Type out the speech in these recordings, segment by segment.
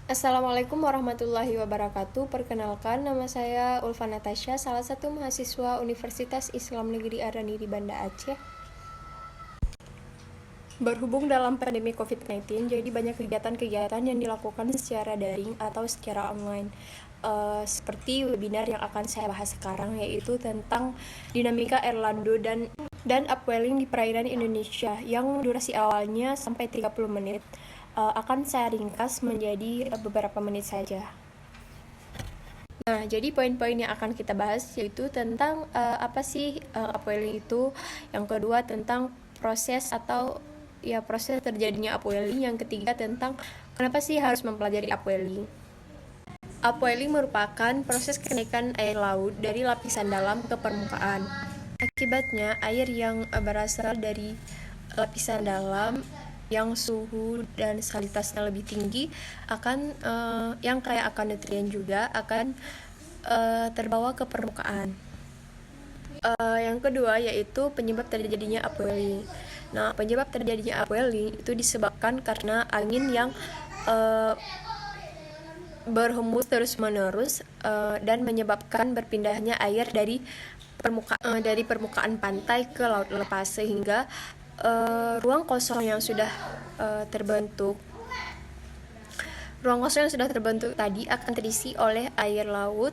Assalamualaikum warahmatullahi wabarakatuh. Perkenalkan, nama saya Ulfa Natasha, salah satu mahasiswa Universitas Islam Negeri Arani di Banda Aceh. Berhubung dalam pandemi COVID-19, jadi banyak kegiatan-kegiatan yang dilakukan secara daring atau secara online. Seperti webinar yang akan saya bahas sekarang, yaitu tentang dinamika Erlando dan upwelling di perairan Indonesia yang durasi awalnya sampai 30 menit. Akan saya ringkas menjadi beberapa menit saja. Nah, jadi poin-poin yang akan kita bahas yaitu tentang apa sih upwelling itu. Yang kedua tentang proses atau proses terjadinya upwelling. Yang ketiga tentang kenapa sih harus mempelajari upwelling. Upwelling merupakan proses kenaikan air laut dari lapisan dalam ke permukaan. Akibatnya, air yang berasal dari lapisan dalam yang suhu dan salinitasnya lebih tinggi akan yang kaya akan nutrien juga akan terbawa ke permukaan. Yang kedua yaitu penyebab terjadinya upwelling. Nah, penyebab terjadinya upwelling itu disebabkan karena angin yang berhembus terus-menerus dan menyebabkan berpindahnya air dari permukaan pantai ke laut lepas, sehingga ruang kosong yang sudah terbentuk tadi akan terisi oleh air baru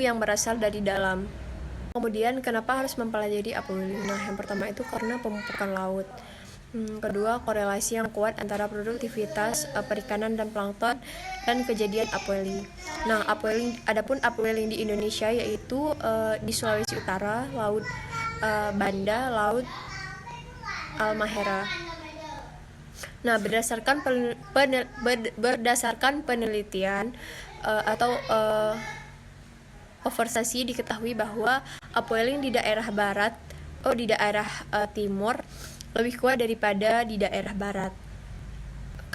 yang berasal dari dalam. Kemudian kenapa harus mempelajari upwelling? Nah, yang pertama itu karena pemupukan laut. Kedua, korelasi yang kuat antara produktivitas perikanan dan plankton dan kejadian upwelling. Nah, adapun upwelling di Indonesia yaitu di Sulawesi Utara, Laut Banda, Laut Halmahera. Nah, berdasarkan penelitian atau observasi diketahui bahwa upwelling di daerah timur lebih kuat daripada di daerah barat.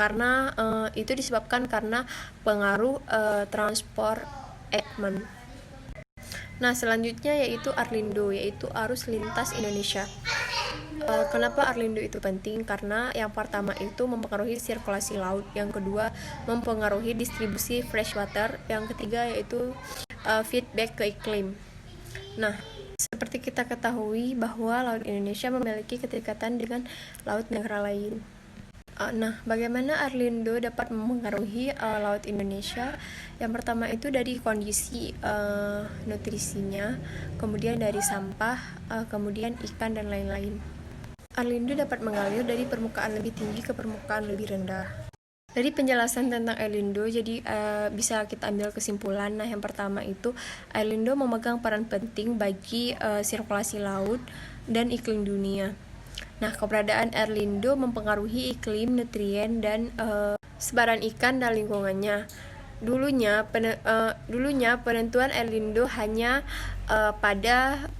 Karena itu disebabkan karena pengaruh transport Ekman. Nah, selanjutnya yaitu Arlindo, yaitu arus lintas Indonesia. Kenapa Arlindo itu penting? Karena yang pertama itu mempengaruhi sirkulasi laut, yang kedua mempengaruhi distribusi freshwater, yang ketiga yaitu feedback ke iklim. Nah, seperti kita ketahui bahwa Laut Indonesia memiliki keterikatan dengan laut negara lain. Nah, bagaimana Arlindo dapat mempengaruhi Laut Indonesia? Yang pertama itu dari kondisi nutrisinya, kemudian dari sampah, kemudian ikan dan lain-lain. Arlindo dapat mengalir dari permukaan lebih tinggi ke permukaan lebih rendah. Dari penjelasan tentang Arlindo, jadi bisa kita ambil kesimpulan. Nah, yang pertama itu Arlindo memegang peran penting bagi sirkulasi laut dan iklim dunia. Nah, keberadaan Arlindo mempengaruhi iklim, nutrien, dan sebaran ikan dan lingkungannya. Dulunya penentuan Arlindo hanya pada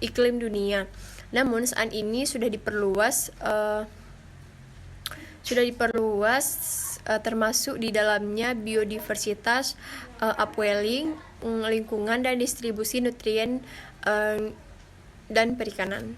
iklim dunia. Namun saat ini sudah diperluas termasuk di dalamnya biodiversitas, upwelling, lingkungan dan distribusi nutrien dan perikanan.